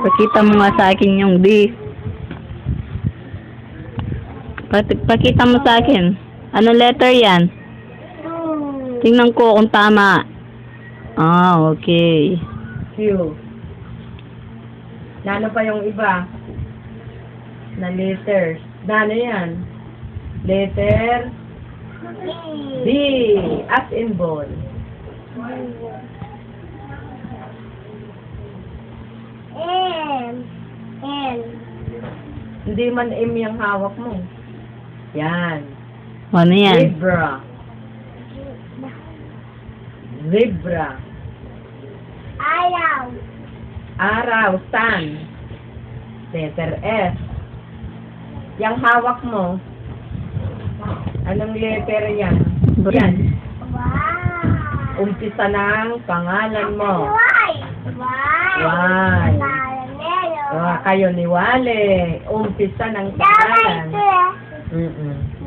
Pakita mo nga sa akin yung D. Pakita mo sa akin. Anong letter yan? Tingnan ko kung tama. Ah, okay. Q. Nano pa yung iba? Na letters. Nano yan? Letter B. As in ball. N. Hindi man M yung hawak mo. Yan. Ano yan? Zebra. Zebra. Ayaw. Araw. Sun. Letter S. Yang hawak mo. Anong letter yan? Yan. Wow. Umpisa ng pangalan mo. Y. Y. Kayo ni Wale. Umpisa ng pangalan.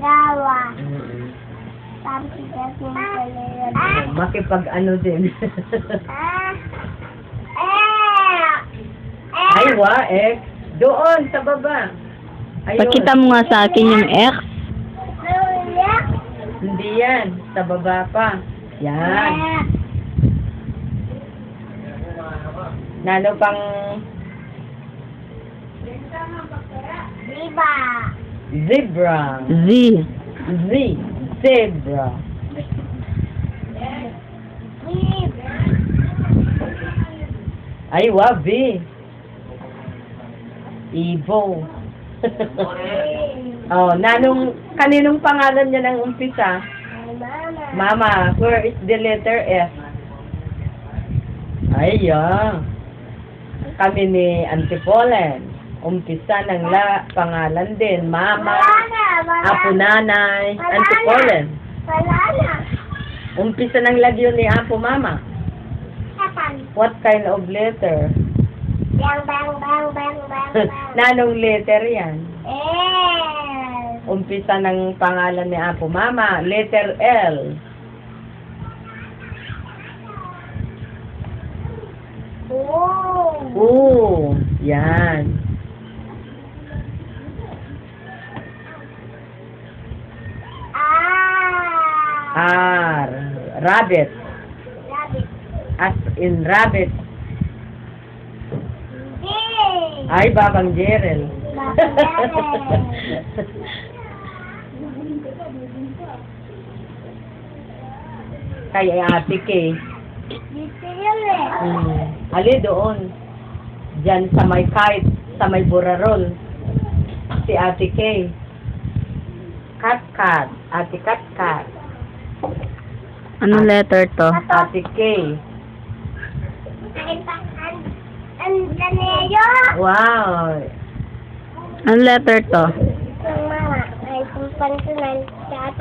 Gawa. Makipag ano din. Ay, X. Doon, sa baba. Ayun. Pakita mo nga sa akin yung X. Hindi yan. Sa baba pa. Yan. Nano pang zebra. Z. Z. Zebra. Ay, B. Ibo. Oh, kaninong pangalan niya ng umpisa? Mama. Where is the letter F? Ay, kami ni Auntie Polen. Umpisa ng pangalan din. Mama. Apo Nanay. Auntie Polen. Umpisa ng lagyo ni Apo Mama. What kind of letter? Nanong letter yan? Umpisa ng pangalan ni Apo Mama. Letter L. Yan. R. Rabbit. As in rabbit. Ay, Babang Jerel. Kaya Ate Kay. Ali doon. Diyan sa may kite, sa may burarol. Si Ate Kay. Kat. Ate Kat. Anong letter to? Ate Kay. Wow. Anong letter to?